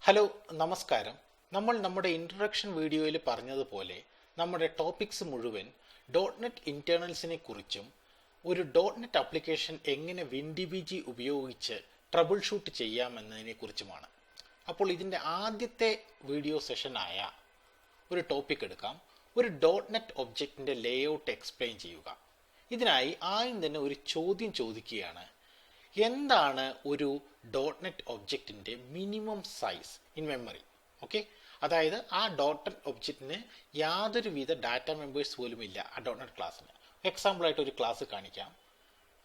Hello നമസ്കാരം. നമ്മൾ നമ്മുടെ ഇൻട്രൊഡക്ഷൻ വീഡിയോയിൽ പറഞ്ഞതുപോലെ നമ്മുടെ ടോപ്പിക്സ് മുഴുവൻ ഡോട്ട് ഇന്റേണൽസിനെ കുറിച്ചും ഒരു ഡോട്ട് ആപ്ലിക്കേഷൻ എങ്ങനെ WinDBG ഉപയോഗിച്ച് ട്രബിൾ ഷൂട്ട് ചെയ്യാമെന്നതിനെ കുറിച്ചുമാണ്. അപ്പോൾ ഇതിൻ്റെ ആദ്യത്തെ വീഡിയോ സെഷനായ ഒരു ടോപ്പിക് എടുക്കാം. ഒരു ഡോട്ട് ഒബ്ജക്റ്റിൻ്റെ ലേഔട്ട് എക്സ്പ്ലെയിൻ ചെയ്യുക. ഇതിനായി ആദ്യം തന്നെ ഒരു ചോദ്യം ചോദിക്കുകയാണ്. എന്താണ് ഒരു ഡോട്ട് ഒബ്ജക്റ്റിൻ്റെ minimum size in memory? Okay, അതായത് ആ ഡോട്ട് ഒബ്ജക്റ്റിന് യാതൊരുവിധ ഡാറ്റ മെമ്പേഴ്സ് പോലും ഇല്ല ആ ഡോട്ട് ക്ലാസ്സിന്. എക്സാമ്പിളായിട്ട് ഒരു ക്ലാസ് കാണിക്കാം,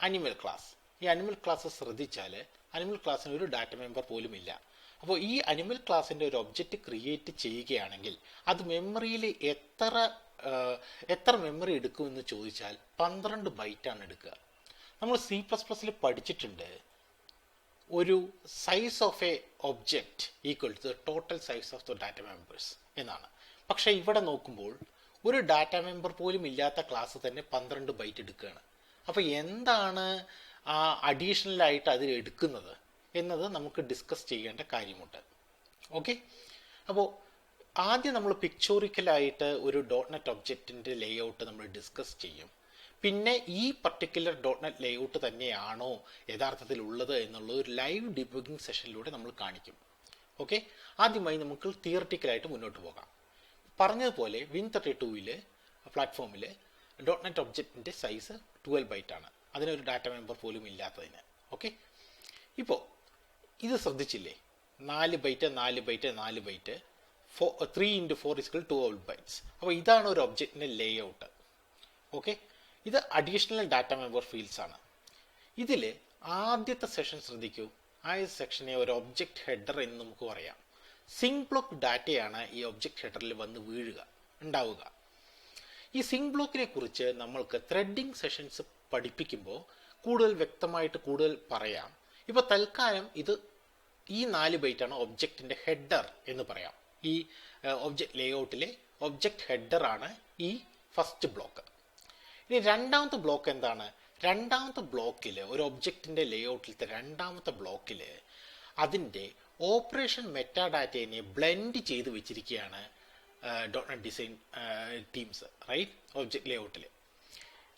അനിമൽ ക്ലാസ്. ഈ അനിമൽ ക്ലാസ് ശ്രദ്ധിച്ചാൽ അനിമൽ ക്ലാസ്സിന് ഒരു ഡാറ്റ മെമ്പർ പോലും ഇല്ല. അപ്പോൾ ഈ അനിമൽ ക്ലാസ്സിൻ്റെ ഒരു ഒബ്ജക്റ്റ് ക്രിയേറ്റ് ചെയ്യുകയാണെങ്കിൽ അത് മെമ്മറിയിൽ എത്ര മെമ്മറി എടുക്കുമെന്ന് ചോദിച്ചാൽ 12 ബൈറ്റാണ് എടുക്കുക. നമ്മൾ C++ൽ പഠിച്ചിട്ടുണ്ട്, ഒരു size of a object equal to the total size of the data members എന്നാണ്. പക്ഷേ ഇവിടെ നോക്കുമ്പോൾ ഒരു ഡാറ്റ മെമ്പർ പോലും ഇല്ലാത്ത ക്ലാസ് തന്നെ 12 ബൈറ്റ് എടുക്കുകയാണ്. അപ്പോൾ എന്താണ് അഡീഷണലായിട്ട് അതിൽ എടുക്കുന്നത് എന്നത് നമുക്ക് ഡിസ്കസ് ചെയ്യേണ്ട കാര്യമുണ്ട്. ഓക്കെ, അപ്പോൾ ആദ്യം നമ്മൾ പിക്ചോറിക്കലായിട്ട് ഒരു ഡോട്ട് ഒബ്ജക്റ്റിൻ്റെ ലേഔട്ട് നമ്മൾ ഡിസ്കസ് ചെയ്യും. പിന്നെ ഈ പർട്ടിക്കുലർ ഡോട്ട് ലേഔട്ട് തന്നെയാണോ യഥാർത്ഥത്തിൽ ഉള്ളത് എന്നുള്ള ഒരു ലൈവ് ഡിബഗിങ് സെഷനിലൂടെ നമ്മൾ കാണിക്കും. ഓക്കെ, ആദ്യമായി നമുക്ക് തിയററ്റിക്കലായിട്ട് മുന്നോട്ട് പോകാം. പറഞ്ഞതുപോലെ Win32 പ്ലാറ്റ്ഫോമിൽ ഡോട്ട് ഒബ്ജക്റ്റിൻ്റെ സൈസ് 12 ബൈറ്റാണ്, അതിനൊരു ഡാറ്റ മെമ്പർ പോലും ഇല്ലാത്തതിന്. ഓക്കെ, ഇപ്പോൾ ഇത് ശ്രദ്ധിച്ചില്ലേ, 4 ബൈറ്റ് 4 ബൈറ്റ് 4 ബൈറ്റ് 3 × 4 = 12 ബൈറ്റ്സ്. അപ്പോൾ ഇതാണ് ഒരു ഒബ്ജക്റ്റിൻ്റെ ലേഔട്ട്. ഓക്കെ, ഇത് അഡീഷണൽ ഡാറ്റ മെമ്പർ ഫീൽഡ്സ് ആണ്. ഇതിൽ ആദ്യത്തെ സെഷൻ ശ്രദ്ധിക്കൂ. ആ സെക്ഷനെ ഒരു ഒബ്ജക്റ്റ് ഹെഡർ എന്ന് നമുക്ക് പറയാം. സിങ്ക് ബ്ലോക്ക് ഡാറ്റയാണ് ഈ ഒബ്ജക്റ്റ് ഹെഡറിൽ വന്ന് ഉണ്ടാവുക. ഈ സിങ്ക് ബ്ലോക്കിനെ കുറിച്ച് നമ്മൾക്ക് ത്രെഡിങ് സെഷൻസ് പഠിപ്പിക്കുമ്പോൾ കൂടുതൽ വ്യക്തമായിട്ട് കൂടുതൽ പറയാം. ഇപ്പോൾ തൽക്കാലം ഈ 4 ബൈറ്റാണ് ഒബ്ജക്റ്റിൻ്റെ ഹെഡർ എന്ന് പറയാം. ഈ ഒബ്ജക്റ്റ് ലേഔട്ടിലെ ഒബ്ജക്റ്റ് ഹെഡറാണ് ഈ ഫസ്റ്റ് ബ്ലോക്ക്. ഇനി രണ്ടാമത്തെ ബ്ലോക്ക് എന്താണ്? രണ്ടാമത്തെ ബ്ലോക്കിൽ ഒരു ഒബ്ജക്റ്റിൻ്റെ ലേഔട്ടിലത്തെ രണ്ടാമത്തെ ബ്ലോക്കിൽ അതിൻ്റെ ഓപ്പറേഷൻ മെറ്റാഡാറ്റയെ ബ്ലെൻഡ് ചെയ്ത് വെച്ചിരിക്കുകയാണ് dot design teams, right, object ലേഔട്ടിൽ.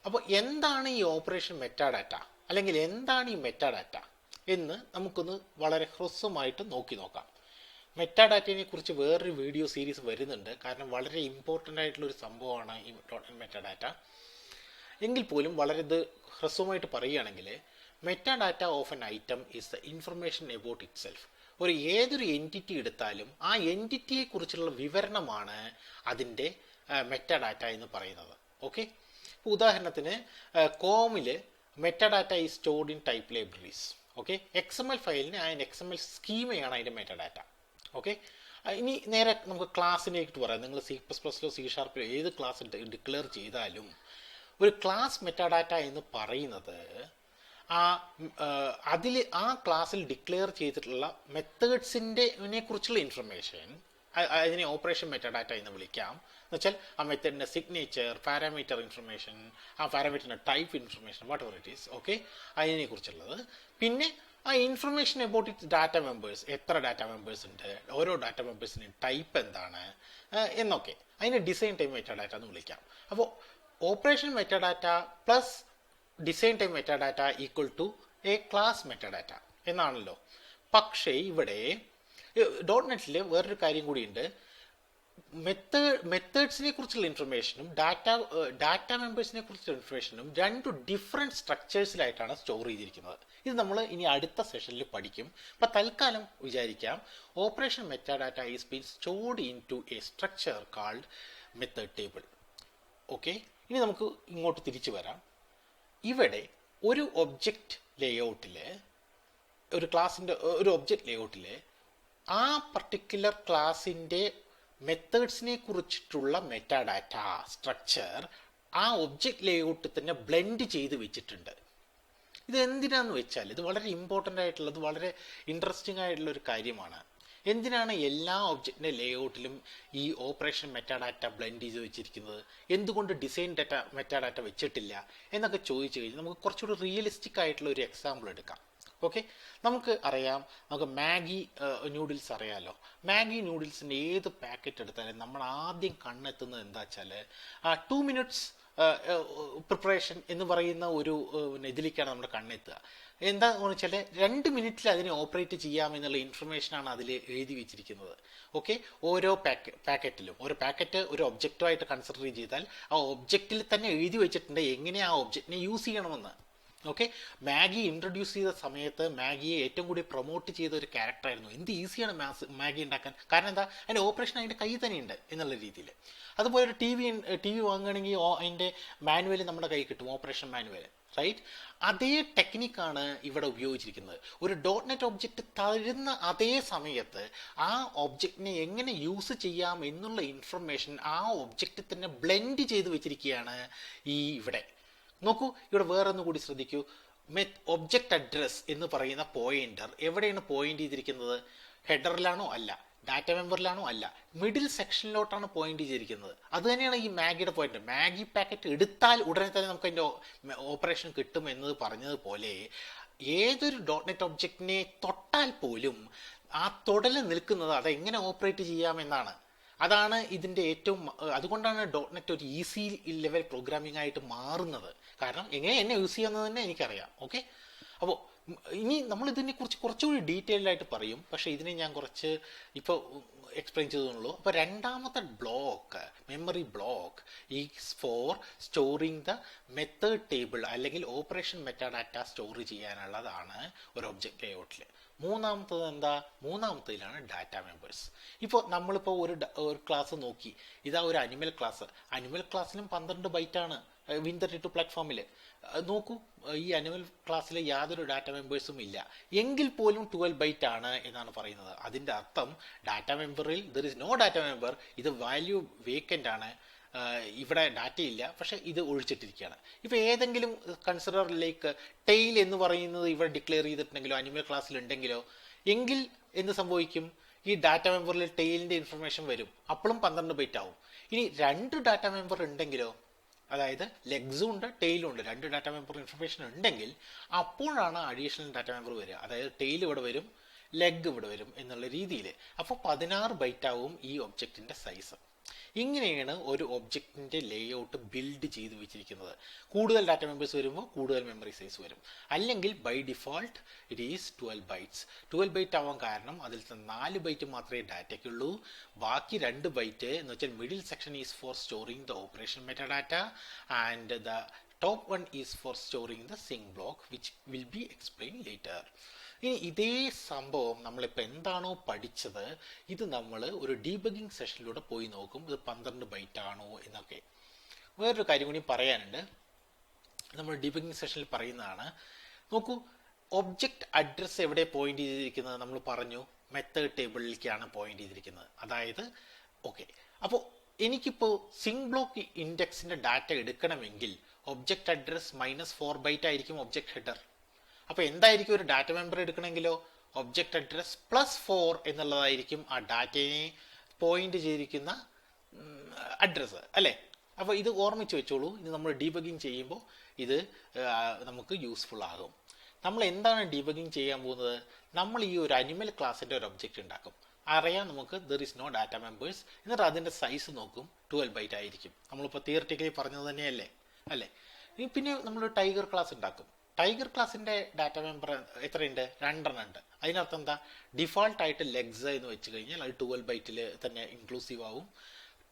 അപ്പോൾ എന്താണ് ഈ ഓപ്പറേഷൻ മെറ്റാഡാറ്റ, അല്ലെങ്കിൽ എന്താണ് ഈ മെറ്റാഡാറ്റ എന്ന് നമുക്കൊന്ന് വളരെ ഹ്രസ്വമായിട്ട് നോക്കാം. മെറ്റാഡാറ്റയെ കുറിച്ച് വേറൊരു വീഡിയോ സീരീസ് വരുന്നുണ്ട്, കാരണം വളരെ ഇമ്പോർട്ടൻ്റ് ആയിട്ടുള്ളൊരു സംഭവമാണ് ഈ ഡോട്ട് മെറ്റാഡാറ്റ. എങ്കിൽ പോലും വളരെ ഹ്രസ്വമായിട്ട് പറയുകയാണെങ്കിൽ, metadata of N item is the information about it self. ഏതൊരു എൻറ്റിറ്റി എടുത്താലും ആ എൻറ്റിറ്റിയെ കുറിച്ചുള്ള വിവരണമാണ് അതിൻ്റെ മെറ്റാഡാറ്റ എന്ന് പറയുന്നത്. ഓക്കെ, ഉദാഹരണത്തിന് കോമിൽ metadata is stored in type libraries. Okay, XML ഫയലിന് XML സ്കീമയാണ് അതിൻ്റെ മെറ്റാഡാറ്റ. ഓക്കെ, ഇനി നേരെ നമുക്ക് ക്ലാസ്സിലേക്ക് പറയാം. നിങ്ങൾ C++ലോ C# ഏത് ക്ലാസ് ഡിക്ലെയർ ചെയ്താലും ഒരു ക്ലാസ് മെറ്റാഡാറ്റ എന്ന് പറയുന്നത് ആ ക്ലാസ്സിൽ ഡിക്ലെയർ ചെയ്തിട്ടുള്ള മെത്തേഡ്സിനെ കുറിച്ചുള്ള ഇൻഫർമേഷൻ, അതിനെ ഓപ്പറേഷൻ മെറ്റാഡാറ്റ എന്ന് വിളിക്കാം. എന്ന് വെച്ചാൽ ആ മെത്തേഡിൻ്റെ സിഗ്നേച്ചർ, പാരാമീറ്റർ ഇൻഫർമേഷൻ, ആ പാരാമീറ്ററിൻ്റെ type information, whatever it is. Okay, അതിനെക്കുറിച്ചുള്ളത്. പിന്നെ ആ information about it data members, എത്ര ഡാറ്റ മെമ്പേഴ്സ് ഉണ്ട്, ഓരോ ഡാറ്റ മെമ്പേഴ്സിൻ്റെ ടൈപ്പ് എന്താണ് എന്നൊക്കെ, അതിനെ ഡിസൈൻ ടൈം മെറ്റാഡാറ്റ എന്ന് വിളിക്കാം. അപ്പോൾ operation metadata plus design time metadata equal to a class metadata എന്നാണല്ലോ. പക്ഷേ ഇവിടെ ഡോട്ട് വേറൊരു കാര്യം കൂടിയുണ്ട്. മെത്തേഡ്സിനെ കുറിച്ചുള്ള ഇൻഫർമേഷനും ഡാറ്റ മെമ്പേഴ്സിനെ കുറിച്ചുള്ള ഇൻഫർമേഷനും 2 ഡിഫറെൻറ്റ് സ്ട്രക്ചേഴ്സിലായിട്ടാണ് സ്റ്റോർ ചെയ്തിരിക്കുന്നത്. ഇത് നമ്മൾ ഇനി അടുത്ത സെഷനിൽ പഠിക്കും. അപ്പോൾ തൽക്കാലം വിചാരിക്കാം, operation metadata is been stored in to a structure called method table. Okay, ഇനി നമുക്ക് ഇങ്ങോട്ട് തിരിച്ചു വരാം. ഇവിടെ ഒരു ഒബ്ജക്റ്റ് ലേഔട്ടിൽ, ഒരു ക്ലാസിൻ്റെ ഒരു ഒബ്ജക്റ്റ് ലേഔട്ടിൽ ആ പർട്ടിക്കുലർ ക്ലാസിൻ്റെ മെത്തേഡ്സിനെ കുറിച്ചിട്ടുള്ള മെറ്റാഡാറ്റ സ്ട്രക്ചർ ആ ഒബ്ജക്റ്റ് ലേഔട്ടിൽ തന്നെ ബ്ലെൻഡ് ചെയ്ത് വെച്ചിട്ടുണ്ട്. ഇത് എന്തിനാന്ന് വെച്ചാൽ ഇത് വളരെ ഇമ്പോർട്ടൻ്റ് ആയിട്ടുള്ളത്, വളരെ ഇൻട്രസ്റ്റിംഗ് ആയിട്ടുള്ളൊരു കാര്യമാണ്. എന്തിനാണ് എല്ലാ ഒബ്ജക്റ്റിൻ്റെ ലേഔട്ടിലും ഈ ഓപ്പറേഷൻ മെറ്റാഡാറ്റ ബ്ലെൻഡ് ചെയ്ത് വെച്ചിരിക്കുന്നത്, എന്തുകൊണ്ട് ഡിസൈൻ മെറ്റാഡാറ്റ വെച്ചിട്ടില്ല എന്നൊക്കെ ചോദിച്ചു കഴിഞ്ഞാൽ നമുക്ക് കുറച്ചുകൂടി റിയലിസ്റ്റിക് ആയിട്ടുള്ള ഒരു എക്സാമ്പിൾ എടുക്കാം. ഓക്കെ, നമുക്ക് അറിയാം, നമുക്ക് മാഗി നൂഡിൽസ് അറിയാമല്ലോ. മാഗി നൂഡിൽസിൻ്റെ ഏത് പാക്കറ്റ് എടുത്താലും നമ്മൾ ആദ്യം കണ്ണെത്തുന്നത് എന്താ വെച്ചാൽ 2 minutes പ്രിപ്പറേഷൻ എന്ന് പറയുന്ന ഒരു ഇതിലേക്കാണ് നമ്മുടെ കണ്ണെത്തുക. എന്താണെന്ന് വെച്ചാൽ 2 മിനിറ്റിൽ അതിനെ ഓപ്പറേറ്റ് ചെയ്യാമെന്നുള്ള ഇൻഫർമേഷനാണ് അതിൽ എഴുതി വെച്ചിരിക്കുന്നത്. ഓക്കെ, ഓരോ പാക്കറ്റിലും ഓരോ പാക്കറ്റ് ഒരു ഒബ്ജക്റ്റുമായിട്ട് കൺസിഡർ ചെയ്താൽ ആ ഒബ്ജക്റ്റിൽ തന്നെ എഴുതി വെച്ചിട്ടുണ്ട് എങ്ങനെ ആ ഒബ്ജക്റ്റിനെ യൂസ് ചെയ്യണമെന്ന്. ഓക്കെ, മാഗി ഇൻട്രൊഡ്യൂസ് ചെയ്ത സമയത്ത് മാഗിയെ ഏറ്റവും കൂടി പ്രൊമോട്ട് ചെയ്ത ഒരു ക്യാരക്ടറായിരുന്നു. എന്ത് ഈസിയാണ് മാഗി ഉണ്ടാക്കാൻ, കാരണം എന്താ, അതിൻ്റെ ഓപ്പറേഷൻ അതിൻ്റെ കയ്യിൽ തന്നെയുണ്ട് എന്നുള്ള രീതിയിൽ. അതുപോലെ ഒരു ടി വി വാങ്ങുകയാണെങ്കിൽ അതിൻ്റെ മാനുവൽ നമ്മുടെ കയ്യിൽ കിട്ടും, ഓപ്പറേഷൻ മാനുവൽ, റൈറ്റ്? അതേ ടെക്നിക്കാണ് ഇവിടെ ഉപയോഗിച്ചിരിക്കുന്നത്. ഒരു .NET ഒബ്ജക്റ്റ് തരുന്ന അതേ സമയത്ത് ആ ഒബ്ജക്റ്റിനെ എങ്ങനെ യൂസ് ചെയ്യാം എന്നുള്ള ഇൻഫർമേഷൻ ആ ഒബ്ജക്റ്റിൽ തന്നെ ബ്ലെൻഡ് ചെയ്ത് വെച്ചിരിക്കുകയാണ് ഇവിടെ. നോക്കൂ, ഇവിടെ വേറെ ഒന്ന് കൂടി ശ്രദ്ധിക്കൂ. ഒബ്ജക്റ്റ് അഡ്രസ് എന്ന് പറയുന്ന പോയിന്റർ എവിടെയാണ് പോയിന്റ് ചെയ്തിരിക്കുന്നത്? ഹെഡറിലാണോ? അല്ല. ഡാറ്റ മെമ്പറിലാണോ? അല്ല. മിഡിൽ സെക്ഷനിലോട്ടാണ് പോയിന്റ് ചെയ്തിരിക്കുന്നത്. അത് തന്നെയാണ് ഈ മാഗിയുടെ പോയിന്റ്. മാഗി പാക്കറ്റ് എടുത്താൽ ഉടനെ തന്നെ നമുക്ക് അതിൻ്റെ ഓപ്പറേഷൻ കിട്ടും എന്നത് പറഞ്ഞതുപോലെ ഏതൊരു .NET ഒബ്ജക്റ്റിനെ തൊട്ടാൽ പോലും ആ തൊടൽ നിൽക്കുന്നത് അതെങ്ങനെ ഓപ്പറേറ്റ് ചെയ്യാമെന്നാണ്. അതാണ് ഇതിൻ്റെ ഏറ്റവും, അതുകൊണ്ടാണ് .NET ഒരു ഈസി ലെവൽ പ്രോഗ്രാമിംഗ് ആയിട്ട് മാറുന്നത്. കാരണം എന്നെ യൂസ് ചെയ്യാമെന്ന് തന്നെ എനിക്കറിയാം. ഓക്കെ, അപ്പോൾ ഇനി നമ്മൾ ഇതിനെക്കുറിച്ച് കുറച്ചുകൂടി ഡീറ്റെയിൽഡ് ആയിട്ട് പറയും. പക്ഷേ ഇതിനെ ഞാൻ കുറച്ച് ഇപ്പോൾ എക്സ്പ്ലെയിൻ ചെയ്തതുള്ളൂ. അപ്പോൾ രണ്ടാമത്തെ block, memory block is for storing the method table അല്ലെങ്കിൽ ഓപ്പറേഷൻ മെറ്റാഡാറ്റ സ്റ്റോർ ചെയ്യാനുള്ളതാണ് ഒരു ഒബ്ജക്റ്റ് ലേഔട്ടിൽ. മൂന്നാമത്തത് എന്താ? മൂന്നാമത്തതിലാണ് ഡാറ്റ മെമ്പേഴ്സ്. ഇപ്പോൾ നമ്മളിപ്പോൾ ഒരു ക്ലാസ് നോക്കി, ഇതാ ഒരു അനിമൽ ക്ലാസ്. അനിമൽ ക്ലാസ്സിലും 12 ബൈറ്റാണ് Win32 പ്ലാറ്റ്ഫോമിൽ. നോക്കൂ, ഈ അനിമൽ ക്ലാസ്സിൽ യാതൊരു ഡാറ്റ മെമ്പേഴ്സും ഇല്ല. എങ്കിൽ പോലും 12 ബൈറ്റ് ആണ് എന്നാണ് പറയുന്നത്. അതിൻ്റെ അർത്ഥം ഡാറ്റ മെമ്പറിൽ there is no data member, ഇത് വാല്യൂ വേക്കൻ്റ് ആണ്, ഇവിടെ ഡാറ്റ ഇല്ല, പക്ഷേ ഇത് ഒഴിച്ചിട്ടിരിക്കുകയാണ്. ഇപ്പോൾ ഏതെങ്കിലും കൺസിഡർ ലൈക്ക് ടെയിൽ എന്ന് പറയുന്നത് ഇവിടെ ഡിക്ലെയർ ചെയ്തിട്ടുണ്ടെങ്കിലോ അനിമൽ ക്ലാസ്സിലുണ്ടെങ്കിലോ എങ്കിൽ എന്ത് സംഭവിക്കും? ഈ ഡാറ്റ മെമ്പറിൽ ടെയിലിൻ്റെ ഇൻഫർമേഷൻ വരും, അപ്പോഴും 12 ബൈറ്റ് ആവും. ഇനി 2 ഡാറ്റ മെമ്പർ ഉണ്ടെങ്കിലോ, അതായത് ലെഗ്സും ഉണ്ട് ടെയിലും ഉണ്ട്, 2 ഡാറ്റ മെമ്പർ ഇൻഫർമേഷൻ ഉണ്ടെങ്കിൽ അപ്പോഴാണ് അഡീഷണൽ ഡാറ്റ മെമ്പർ വരിക. അതായത് ടെയിൽ ഇവിടെ വരും, ലെഗ് ഇവിടെ വരും എന്നുള്ള രീതിയിൽ. അപ്പോൾ 16 ബൈറ്റ് ആവും ഈ ഒബ്ജക്റ്റിൻ്റെ സൈസ്. ഇങ്ങനെയാണ് ഒരു ഒബ്ജക്റ്റിൻ്റെ ലേഔട്ട് ബിൽഡ് ചെയ്ത് വെച്ചിരിക്കുന്നത്. കൂടുതൽ ഡാറ്റ മെമ്പേഴ്സ് വരുമ്പോൾ കൂടുതൽ മെമ്മറി സൈസ് വരും. അല്ലെങ്കിൽ by default it is 12 bytes. 12 byte ആവാൻ കാരണം അതിൽ 4 ബൈറ്റ് മാത്രമേ ഡാറ്റയ്ക്കുള്ളൂ. ബാക്കി 2 ബൈറ്റ് എന്ന് വെച്ചാൽ middle section is for storing the operation metadata and the top 1 is for storing the sync block which will be explain later. ഇനി ഇതേ സംഭവം നമ്മളിപ്പോൾ എന്താണോ പഠിച്ചത് ഇത് നമ്മൾ ഒരു ഡീബഗിങ് സെഷനിലൂടെ പോയി നോക്കും, ഇത് 12 ബൈറ്റ് ആണോ എന്നൊക്കെ. വേറൊരു കാര്യം കൂടി പറയാനുണ്ട്, നമ്മൾ ഡീബഗിങ് സെഷനിൽ പറയുന്നതാണ്. നോക്കൂ, ഒബ്ജക്റ്റ് അഡ്രസ്സ് എവിടെ പോയിന്റ് ചെയ്തിരിക്കുന്നത്? നമ്മൾ പറഞ്ഞു മെത്തേഡ് ടേബിളിലേക്കാണ് പോയിന്റ് ചെയ്തിരിക്കുന്നത്. അതായത് ഓക്കെ, അപ്പോൾ എനിക്കിപ്പോൾ സിങ്ക് ബ്ലോക്ക് ഇൻഡെക്സിൻ്റെ ഡാറ്റ എടുക്കണമെങ്കിൽ ഒബ്ജക്റ്റ് അഡ്രസ് -4 ബൈറ്റ് ആയിരിക്കും ഒബ്ജക്റ്റ് ഹെഡർ. അപ്പോൾ എന്തായിരിക്കും ഒരു ഡാറ്റ മെമ്പർ എടുക്കണമെങ്കിലോ? ഒബ്ജക്റ്റ് അഡ്രസ് +4 എന്നുള്ളതായിരിക്കും ആ ഡാറ്റയെ പോയിന്റ് ചെയ്തിരിക്കുന്ന അഡ്രസ്സ്, അല്ലേ? അപ്പോൾ ഇത് ഓർമ്മിച്ച് വെച്ചോളൂ. ഇത് നമ്മൾ ഡീബഗിങ് ചെയ്യുമ്പോൾ ഇത് നമുക്ക് യൂസ്ഫുൾ ആകും. നമ്മൾ എന്താണ് ഡീബഗിങ് ചെയ്യാൻ പോകുന്നത്? നമ്മൾ ഈ ഒരു അനിമൽ ക്ലാസ്സിൻ്റെ ഒരു ഒബ്ജക്റ്റ് ഉണ്ടാക്കും. അറിയാം നമുക്ക് there is no data members. എന്നിട്ട് അതിൻ്റെ സൈസ് നോക്കും, 12 ബൈറ്റ് ആയിരിക്കും. നമ്മളിപ്പോൾ തിയറിറ്റിക്കലി പറഞ്ഞത് തന്നെയല്ലേ, അല്ലേ? പിന്നെ നമ്മൾ ടൈഗർ ക്ലാസ് ഉണ്ടാക്കും. ടൈഗർ ക്ലാസ്സിൻ്റെ ഡാറ്റ മെമ്പർ എത്രയുണ്ട്? 2 ഉണ്ട്. അതിനർത്ഥം എന്താ? ഡിഫോൾട്ടായിട്ട് ലെഗ്സ് എന്ന് വെച്ച് കഴിഞ്ഞാൽ അത് 12 ബൈറ്റിൽ തന്നെ ഇൻക്ലൂസീവ് ആവും.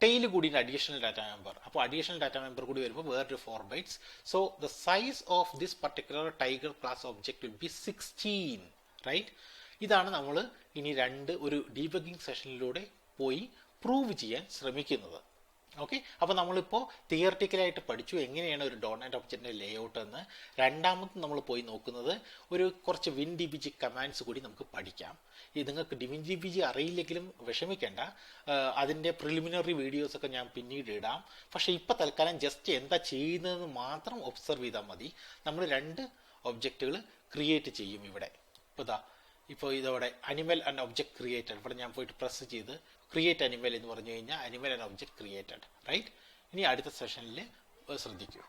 ടെയിൽ കൂടി അഡീഷണൽ ഡാറ്റ മെമ്പർ, അപ്പോൾ അഡീഷണൽ ഡാറ്റ മെമ്പർ കൂടി വരുമ്പോൾ വേറൊരു 4 bytes. So the size of this particular tiger class object will be 16, right? ഇതാണ് നമ്മൾ ഇനി ഒരു ഡീബഗിങ് സെഷനിലൂടെ പോയി പ്രൂവ് ചെയ്യാൻ ശ്രമിക്കുന്നത്. ഓക്കെ, അപ്പോൾ നമ്മളിപ്പോൾ തിയറിറ്റിക്കലായിട്ട് പഠിച്ചു എങ്ങനെയാണ് ഒരു .NET ഒബ്ജക്റ്റിൻ്റെ ലേഔട്ട് എന്ന്. രണ്ടാമത് നമ്മൾ പോയി നോക്കുന്നത് കുറച്ച് WinDBG കമാൻഡ്സ് കൂടി നമുക്ക് പഠിക്കാം. നിങ്ങൾക്ക് WinDBG അറിയില്ലെങ്കിലും വിഷമിക്കേണ്ട, അതിൻ്റെ പ്രിലിമിനറി വീഡിയോസൊക്കെ ഞാൻ പിന്നീട് ഇടാം. പക്ഷേ ഇപ്പോൾ തൽക്കാലം ജസ്റ്റ് എന്താ ചെയ്യുന്നതെന്ന് മാത്രം ഒബ്സർവ് ചെയ്താൽ മതി. നമ്മൾ 2 ഒബ്ജക്റ്റുകൾ ക്രിയേറ്റ് ചെയ്യും ഇവിടെ. ഇപ്പോൾ ഇതോടെ അനിമൽ ആൻഡ് ഒബ്ജക്റ്റ് ക്രിയേറ്റഡ്, ഇവിടെ ഞാൻ പോയിട്ട് പ്രസ് ചെയ്ത് ക്രിയേറ്റ് അനിമൽ എന്ന് പറഞ്ഞു കഴിഞ്ഞാൽ animal and object created, right? ഇനി അടുത്ത സെഷനിൽ ശ്രദ്ധിക്കൂ.